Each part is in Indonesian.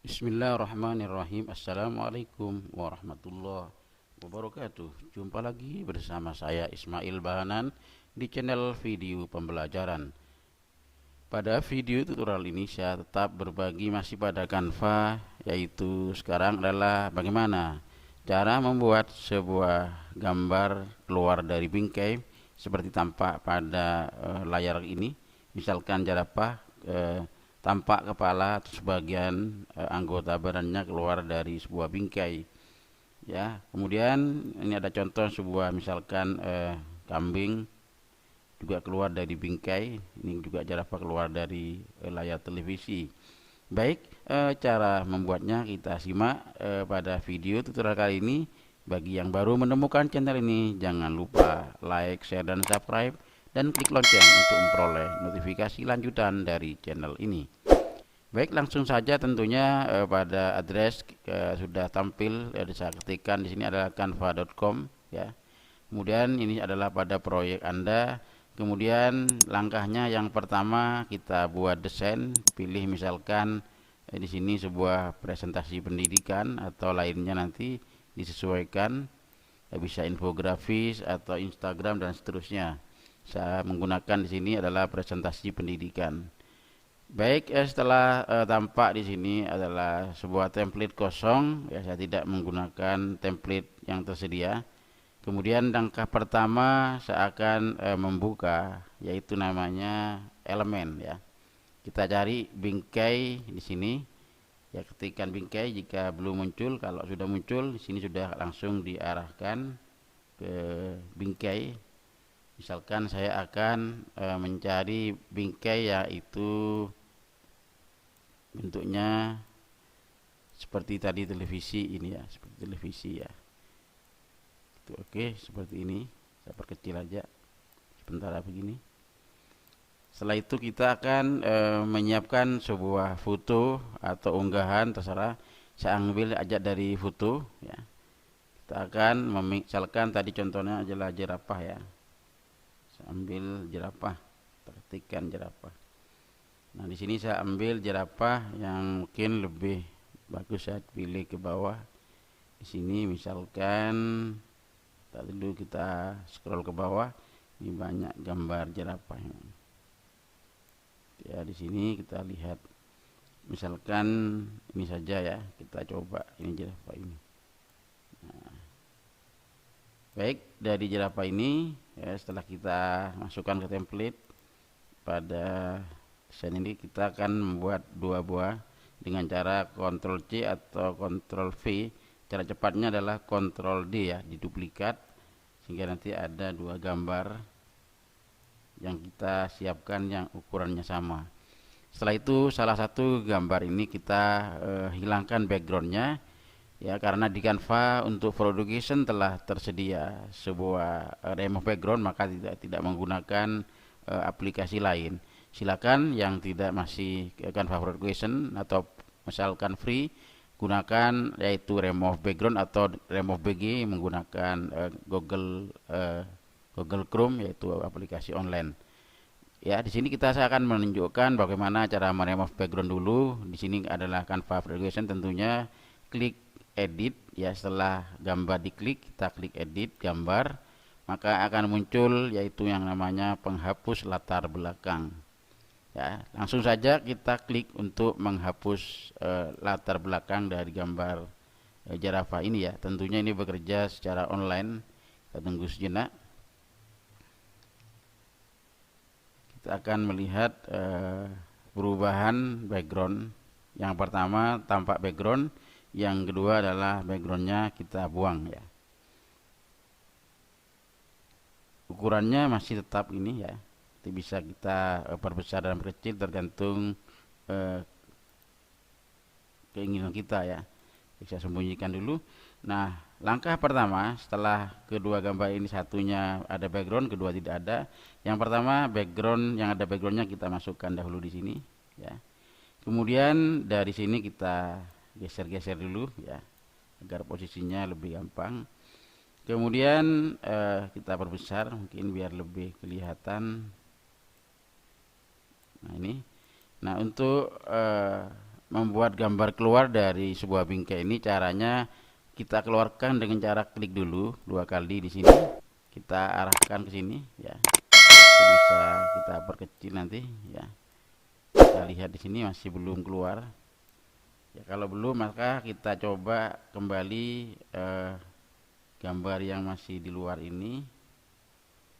Bismillahirrahmanirrahim. Assalamualaikum warahmatullahi wabarakatuh. Jumpa lagi bersama saya Ismail Bahanan di channel video pembelajaran. Pada video tutorial ini saya tetap berbagi masih pada Canva, yaitu sekarang adalah bagaimana cara membuat sebuah gambar keluar dari bingkai seperti tampak pada layar ini. Misalkan jerapah tampak kepala atau sebagian anggota badannya keluar dari sebuah bingkai, ya. Kemudian ini ada contoh sebuah misalkan kambing juga keluar dari bingkai. Ini juga jerapah keluar dari layar televisi. Baik, cara membuatnya kita simak pada video tutorial kali ini. Bagi yang baru menemukan channel ini, jangan lupa like, share, dan subscribe, dan klik lonceng untuk memperoleh notifikasi lanjutan dari channel ini. Baik, langsung saja tentunya pada address sudah tampil, saya ketikkan di sini adalah canva.com, ya. Kemudian ini adalah pada proyek Anda. Kemudian langkahnya yang pertama kita buat desain, pilih misalkan di sini sebuah presentasi pendidikan atau lainnya, nanti disesuaikan, bisa infografis atau Instagram dan seterusnya. Saya menggunakan di sini adalah presentasi pendidikan. Baik, setelah tampak di sini adalah sebuah template kosong, ya, saya tidak menggunakan template yang tersedia. Kemudian langkah pertama saya akan membuka, yaitu namanya elemen, ya. Kita cari bingkai di sini, ya, ketikkan bingkai jika belum muncul. Kalau sudah muncul di sini sudah langsung diarahkan ke bingkai. Misalkan saya akan mencari bingkai yaitu bentuknya seperti tadi televisi ini, ya, seperti televisi, ya. Itu oke, seperti ini. Saya perkecil aja sementara begini. Setelah itu kita akan menyiapkan sebuah foto atau unggahan, terserah. Saya ambil aja dari foto, ya. Kita akan misalkan tadi contohnya adalah jerapah, ya. Saya ambil jerapah, ketikkan jerapah. Nah, di sini saya ambil jerapah yang mungkin lebih bagus, saya pilih ke bawah. Di sini misalkan tadi dulu kita scroll ke bawah, ini banyak gambar jerapah. Ya, di sini kita lihat misalkan ini saja, ya. Kita coba ini jerapah ini. Nah, baik, dari jerapah ini, ya, setelah kita masukkan ke template pada desain ini, kita akan membuat dua buah dengan cara Ctrl C atau Ctrl V. Cara cepatnya adalah Ctrl D, ya, diduplikat sehingga nanti ada dua gambar yang kita siapkan yang ukurannya sama. Setelah itu salah satu gambar ini kita hilangkan backgroundnya, ya, karena di Canva untuk production telah tersedia sebuah remove background, maka tidak menggunakan aplikasi lain. Silakan yang tidak masih Canva production atau misalkan free, gunakan yaitu remove background atau remove BG menggunakan Google Chrome, yaitu aplikasi online. Ya, di sini saya akan menunjukkan bagaimana cara meremove background dulu. Di sini adalah Canva Application, tentunya klik edit, ya. Setelah gambar diklik, kita klik edit gambar, maka akan muncul yaitu yang namanya penghapus latar belakang. Ya, langsung saja kita klik untuk menghapus latar belakang dari gambar jerapah ini, ya. Tentunya ini bekerja secara online. Kita tunggu sejenak. Kita akan melihat perubahan background. Yang pertama tampak background, yang kedua adalah backgroundnya kita buang, ya. Ukurannya masih tetap ini, ya. Itu bisa kita perbesar dan perkecil tergantung keinginan kita, ya. Bisa sembunyikan dulu. Nah, langkah pertama setelah kedua gambar ini satunya ada background, kedua tidak ada. Yang pertama background, yang ada backgroundnya kita masukkan dahulu di sini, ya. Kemudian dari sini kita geser-geser dulu, ya, agar posisinya lebih gampang. Kemudian kita perbesar mungkin biar lebih kelihatan. Nah, ini. Nah, untuk membuat gambar keluar dari sebuah bingkai ini, caranya kita keluarkan dengan cara klik dulu 2 kali di sini, kita arahkan ke sini ya. Itu bisa kita perkecil nanti ya. Kita lihat di sini masih belum keluar. Ya, kalau belum maka kita coba kembali gambar yang masih di luar ini,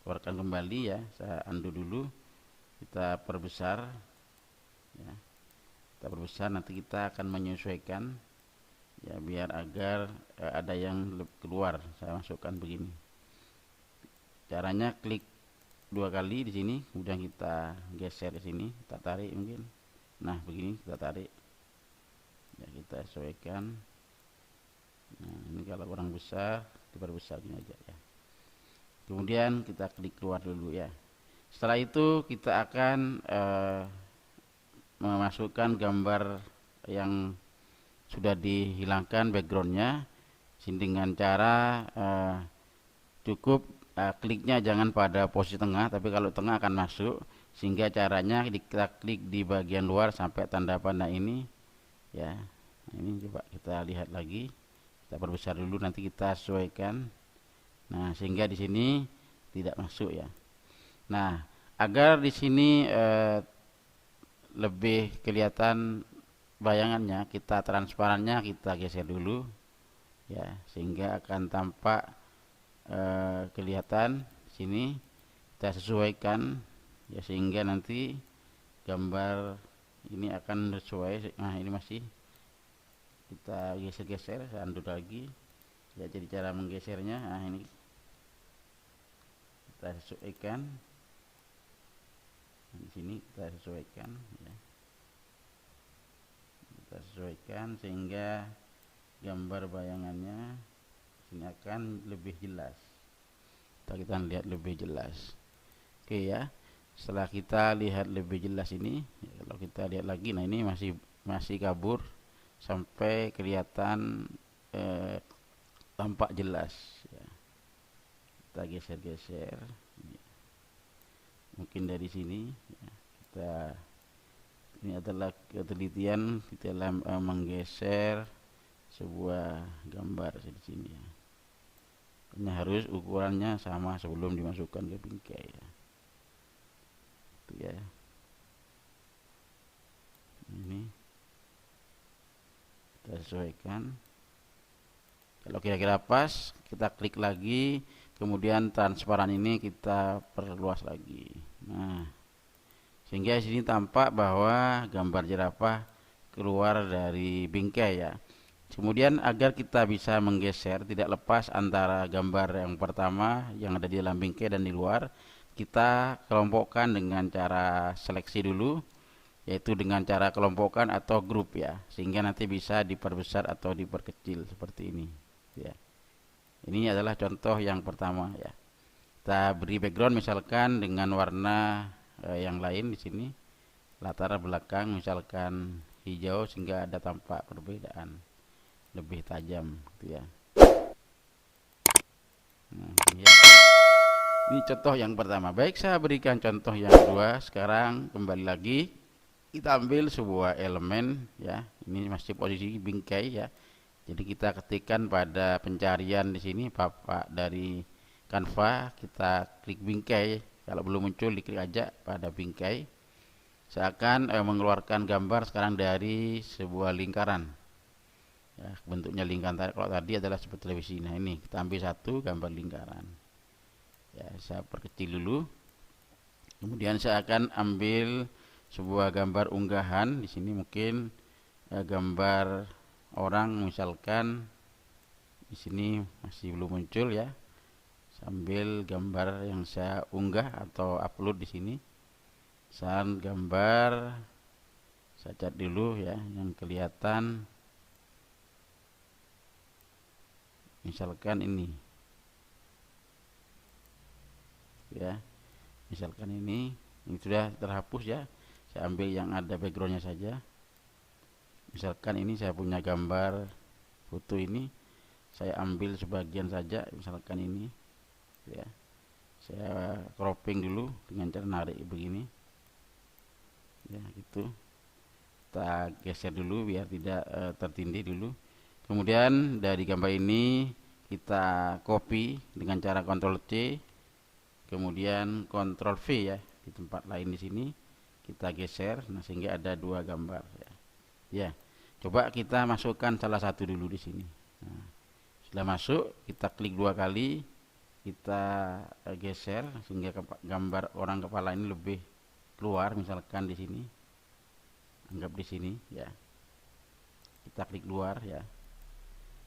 keluarkan kembali ya. Saya undo dulu, kita perbesar ya. Kita perbesar, nanti kita akan menyesuaikan ya biar agar ada yang keluar. Saya masukkan begini. Caranya klik 2 kali di sini, kemudian kita geser ke sini, kita tarik mungkin. Nah, begini kita tarik. Ya, kita sesuaikan. Nah, ini kalau kurang besar, diperbesar gini aja ya. Kemudian kita klik keluar dulu ya. Setelah itu kita akan memasukkan gambar yang sudah dihilangkan backgroundnya dengan cara cukup kliknya jangan pada posisi tengah, tapi kalau tengah akan masuk, sehingga caranya kita klik di bagian luar sampai tanda panah ini ya. Nah, ini coba kita lihat lagi, kita perbesar dulu, nanti kita sesuaikan. Nah, sehingga di sini tidak masuk ya. Nah, agar di sini lebih kelihatan bayangannya, kita transparannya kita geser dulu ya, sehingga akan tampak kelihatan sini. Kita sesuaikan ya, sehingga nanti gambar ini akan sesuai. Nah, ini masih kita geser-geser, saya undo lagi ya. Jadi cara menggesernya, nah ini kita sesuaikan. Di sini kita sesuaikan ya. Kita sesuaikan sehingga gambar bayangannya ini akan lebih jelas. Kita lihat lebih jelas. Oke ya. Setelah kita lihat lebih jelas ini ya, kalau kita lihat lagi, nah ini masih kabur sampai kelihatan tampak jelas ya. Kita geser-geser ya. Mungkin dari sini ya, ini adalah ketelitian kita dalam menggeser sebuah gambar di sini ya. Ini harus ukurannya sama sebelum dimasukkan ke bingkai ya. Itu ya. Ini kita sesuaikan. Kalau kira-kira pas, kita klik lagi, kemudian transparan ini kita perluas lagi. Nah, sehingga di sini tampak bahwa gambar jerapah keluar dari bingkai ya. Kemudian agar kita bisa menggeser tidak lepas antara gambar yang pertama yang ada di dalam bingkai dan di luar, kita kelompokkan dengan cara seleksi dulu, yaitu dengan cara kelompokkan atau grup ya, sehingga nanti bisa diperbesar atau diperkecil seperti ini ya. Ini adalah contoh yang pertama ya. Kita beri background misalkan dengan warna yang lain di sini, latar belakang misalkan hijau, sehingga ada tampak perbedaan lebih tajam gitu ya. Nah, ya. Ini contoh yang pertama. Baik, saya berikan contoh yang kedua. Sekarang kembali lagi, kita ambil sebuah elemen ya. Ini masih posisi bingkai ya. Jadi kita ketikkan pada pencarian di sini Bapak dari Canva, kita klik bingkai. Kalau belum muncul, diklik aja pada bingkai. Saya akan mengeluarkan gambar sekarang dari sebuah lingkaran. Ya, bentuknya lingkaran. Kalau tadi adalah seperti televisi. Nah, ini kita ambil satu gambar lingkaran. Ya, saya perkecil dulu. Kemudian saya akan ambil sebuah gambar unggahan. Di sini mungkin gambar orang misalkan. Di sini masih belum muncul ya. Sambil gambar yang saya unggah atau upload di sini. Saya gambar, saya cat dulu ya yang kelihatan. Misalkan ini ya, misalkan ini sudah terhapus ya. Saya ambil yang ada backgroundnya saja. Misalkan ini saya punya gambar foto ini, saya ambil sebagian saja, misalkan ini ya. Saya cropping dulu dengan cara narik begini ya, gitu. kita geser dulu biar tidak tertindih dulu. Kemudian dari gambar ini kita copy dengan cara Ctrl C, kemudian Ctrl V ya, di tempat lain di sini kita geser, nah sehingga ada dua gambar ya. Ya, coba kita masukkan salah satu dulu di sini. Nah, setelah masuk kita klik dua kali, kita geser sehingga gambar orang kepala ini lebih keluar, misalkan di sini, anggap di sini ya, kita klik luar ya.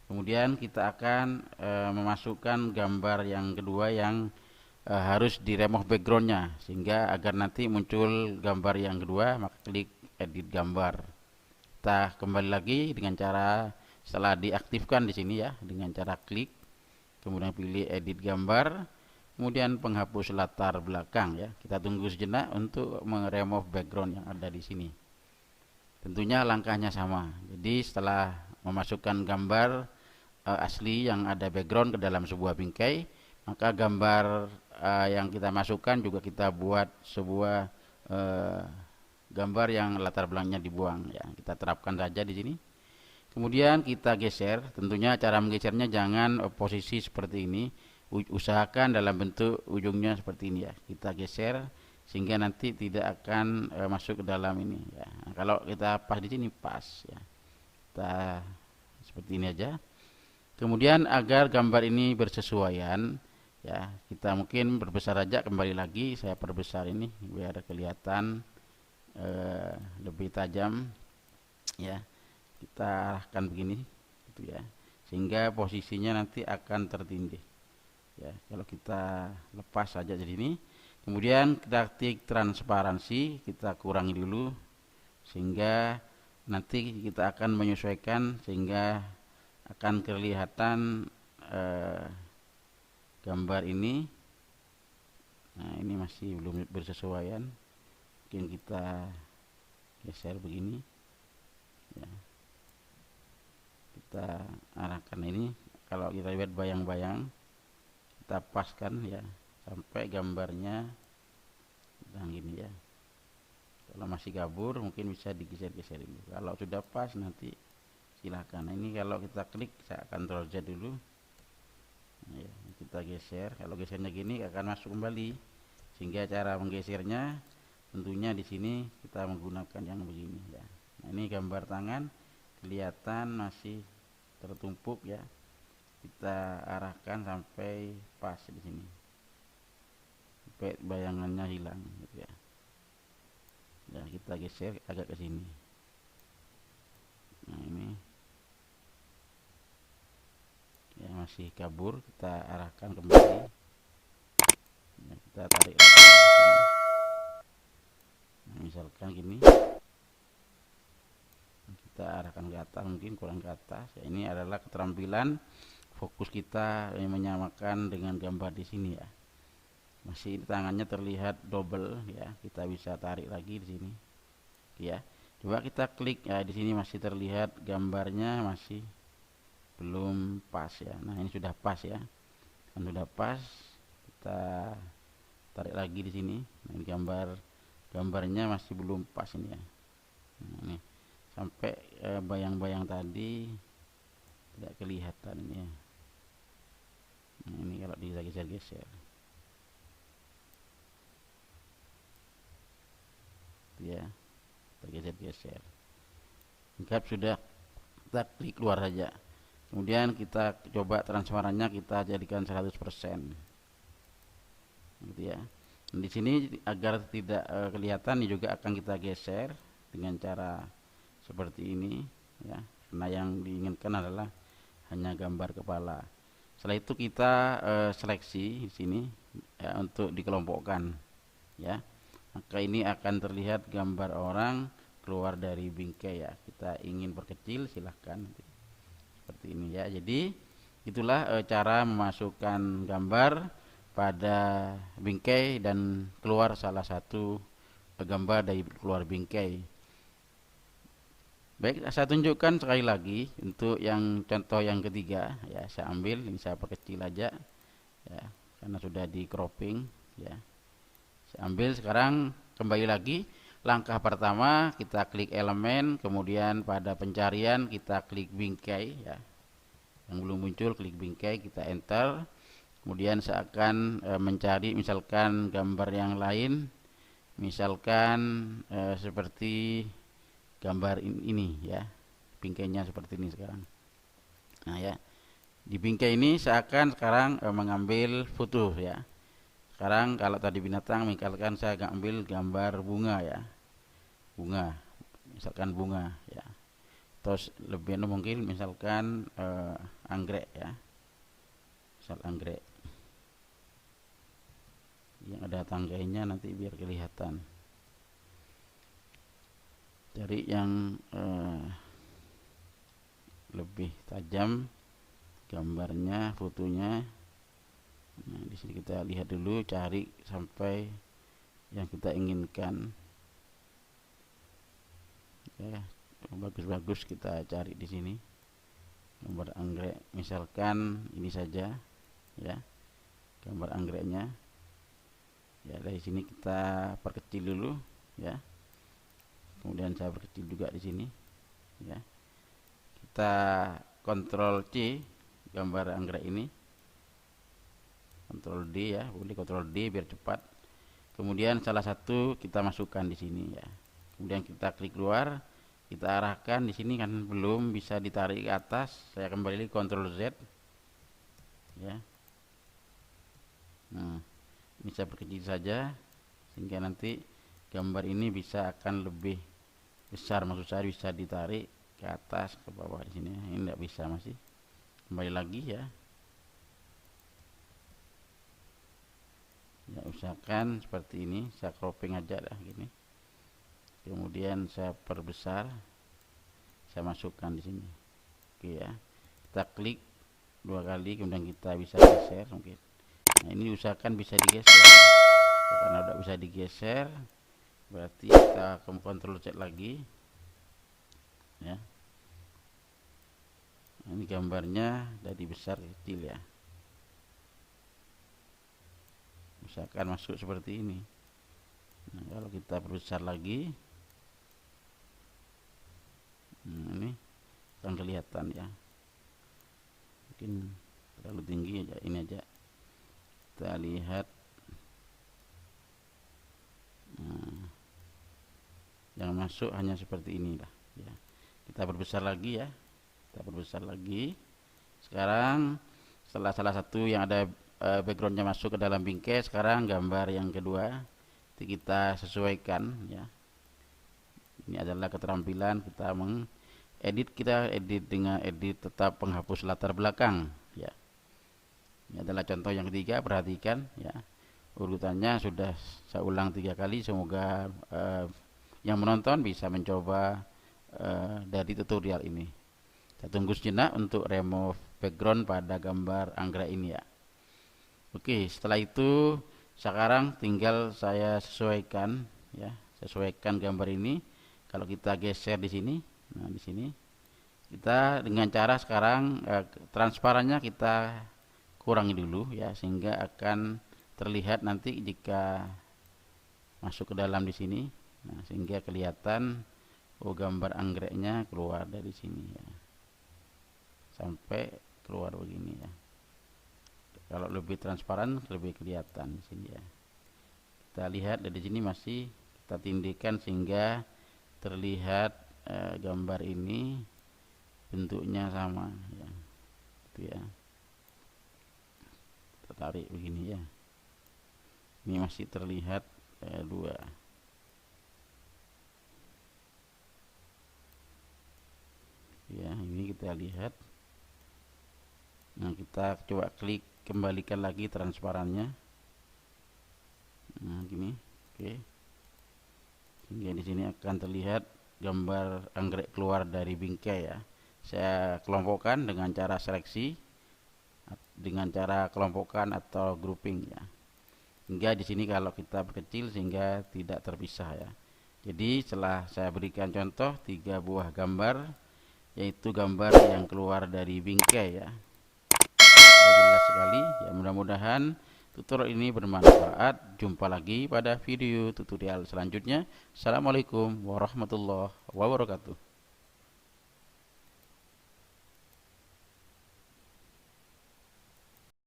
Kemudian kita akan memasukkan gambar yang kedua yang harus di remove backgroundnya, sehingga agar nanti muncul gambar yang kedua, maka klik edit gambar. Kita kembali lagi dengan cara setelah diaktifkan di sini ya, dengan cara klik, kemudian pilih edit gambar, kemudian penghapus latar belakang ya. Kita tunggu sejenak untuk meremove background yang ada di sini. Tentunya langkahnya sama. Jadi setelah memasukkan gambar asli yang ada background ke dalam sebuah bingkai, maka gambar yang kita masukkan juga kita buat sebuah gambar yang latar belakangnya dibuang ya. Kita terapkan saja di sini. Kemudian kita geser. Tentunya cara menggesernya jangan posisi seperti ini. Usahakan dalam bentuk ujungnya seperti ini ya. Kita geser sehingga nanti tidak akan masuk ke dalam ini ya. Nah, kalau kita pas di sini pas ya. Kita seperti ini aja. Kemudian agar gambar ini bersesuaian ya, kita mungkin perbesar aja, kembali lagi saya perbesar ini biar kelihatan lebih tajam ya. Kita arahkan begini gitu ya, sehingga posisinya nanti akan tertindih ya. Kalau kita lepas saja di sini, kemudian kita klik transparansi, kita kurangi dulu sehingga nanti kita akan menyesuaikan sehingga akan kelihatan gambar ini. Nah, ini masih belum bersesuaian, mungkin kita geser begini ya. Kita arahkan ini, kalau kita lihat bayang-bayang, kita paskan ya sampai gambarnya dan gini ya. Kalau masih kabur mungkin bisa digeser-geser dulu. Kalau sudah pas nanti silahkan. Nah, ini kalau kita klik, saya akan Ctrl Z dulu. Nah, ya, kita geser. Kalau gesernya gini akan masuk kembali. Sehingga cara menggesernya tentunya di sini kita menggunakan yang begini ya. Nah, ini gambar tangan kelihatan masih tertumpuk ya. Kita arahkan sampai pas di sini, sampai bayangannya hilang gitu ya. Ya, kita geser agak ke sini. Nah, ini ya masih kabur, kita arahkan kembali ya, kita tarik lagi ke sini. Nah, misalkan gini, kita arahkan ke atas, mungkin kurang ke atas ya. Ini adalah keterampilan fokus kita yang menyamakan dengan gambar di sini ya. Masih tangannya terlihat double ya, kita bisa tarik lagi di sini ya. Coba kita klik ya, di sini masih terlihat gambarnya masih belum pas ya. Nah, ini sudah pas ya, kan sudah pas. Kita tarik lagi di sini. Nah, ini gambarnya masih belum pas ini ya. Nah, ini sampai bayang-bayang tadi tidak kelihatan ini ya. Nah, ini kalau digeser-geser ya, tergeser-geser. Anggap sudah, kita klik keluar saja. Kemudian kita coba transparannya kita jadikan 100% gitu ya. Dan di sini agar tidak kelihatan, ini juga akan kita geser dengan cara seperti ini ya, karena yang diinginkan adalah hanya gambar kepala. Setelah itu kita seleksi di sini ya, untuk dikelompokkan ya. Maka ini akan terlihat gambar orang keluar dari bingkai ya. Kita ingin perkecil silahkan seperti ini ya. Jadi itulah cara memasukkan gambar pada bingkai dan keluar salah satu gambar dari keluar bingkai. Baik, saya tunjukkan sekali lagi untuk yang contoh yang ketiga ya. Saya ambil, ini saya perkecil aja ya, karena sudah di cropping ya. Saya ambil sekarang, kembali lagi Langkah pertama kita klik elemen, kemudian pada pencarian kita klik bingkai ya. Yang belum muncul klik bingkai, kita enter. Kemudian seakan mencari misalkan gambar yang lain, misalkan seperti gambar ini ya. Bingkainya seperti ini sekarang. Nah ya, di bingkai ini seakan sekarang mengambil foto ya. Sekarang kalau tadi binatang, misalkan saya ambil gambar bunga ya, bunga, misalkan bunga ya. Terus lebih mungkin misalkan anggrek ya, misal anggrek yang ada tangganya nanti biar kelihatan. Cari yang lebih tajam gambarnya, fotonya. Nah, di sini kita lihat dulu, cari sampai yang kita inginkan. Ya, bagus-bagus kita cari di sini. Gambar anggrek, misalkan ini saja, ya, gambar anggreknya. Ya, dari sini kita perkecil dulu, ya. Kemudian saya perkecil juga di sini, ya. Kita Ctrl C gambar anggrek ini, Ctrl D ya, boleh Ctrl D biar cepat. Kemudian salah satu kita masukkan di sini ya. Kemudian kita klik keluar, kita arahkan di sini kan belum bisa ditarik ke atas. Saya kembali Ctrl Z ya. Nah, bisa perkecil saja sehingga nanti gambar ini bisa akan lebih besar, maksud saya bisa ditarik ke atas ke bawah. Di sini ini tidak bisa, masih kembali lagi ya. Ya, usahakan seperti ini, saya cropping aja dah gini. Kemudian saya perbesar, saya masukkan di sini. Oke ya. Kita klik 2 kali, kemudian kita bisa geser mungkin. Nah, ini usahakan bisa digeser. Karena udah bisa digeser, berarti kita Ctrl Z lagi. Ya. Nah, ini gambarnya dari besar ke kecil ya. Usahakan masuk seperti ini. Nah, kalau kita perbesar lagi, nah, ini akan kelihatan ya. Mungkin terlalu tinggi aja, ini aja. Kita lihat. Nah, yang masuk hanya seperti inilah ya. Kita perbesar lagi ya. Kita perbesar lagi. Sekarang setelah salah satu yang ada backgroundnya masuk ke dalam bingkai, sekarang gambar yang kedua kita sesuaikan ya. Ini adalah keterampilan kita mengedit, kita edit dengan edit tetap penghapus latar belakang ya. Ini adalah contoh yang ketiga, perhatikan ya. Urutannya sudah saya ulang 3 kali, semoga yang menonton bisa mencoba dari tutorial ini. Saya tunggu sejenak untuk remove background pada gambar anggrek ini ya. Oke, setelah itu sekarang tinggal saya sesuaikan ya, sesuaikan gambar ini. Kalau kita geser di sini, nah di sini kita dengan cara sekarang transparannya kita kurangi dulu ya, sehingga akan terlihat nanti jika masuk ke dalam di sini. Nah, sehingga kelihatan gambar anggreknya keluar dari sini ya, sampai keluar begini ya. Kalau lebih transparan lebih kelihatan di sini ya. Kita lihat dari sini masih kita tindihkan sehingga terlihat gambar ini bentuknya sama ya. Itu ya. Kita tarik begini ya. Ini masih terlihat 2. Ya, ini kita lihat. Nah, kita coba klik, kembalikan lagi transparannya. Nah, gini. Oke. Sehingga di sini akan terlihat gambar anggrek keluar dari bingkai ya. Saya kelompokkan dengan cara seleksi, dengan cara kelompokkan atau grouping ya. Hingga di sini kalau kita perkecil sehingga tidak terpisah ya. Jadi setelah saya berikan contoh 3 buah gambar, yaitu gambar yang keluar dari bingkai ya. Sudah jelas sekali ya, mudah-mudahan tutorial ini bermanfaat. Jumpa lagi pada video tutorial selanjutnya. Assalamualaikum warahmatullahi wabarakatuh.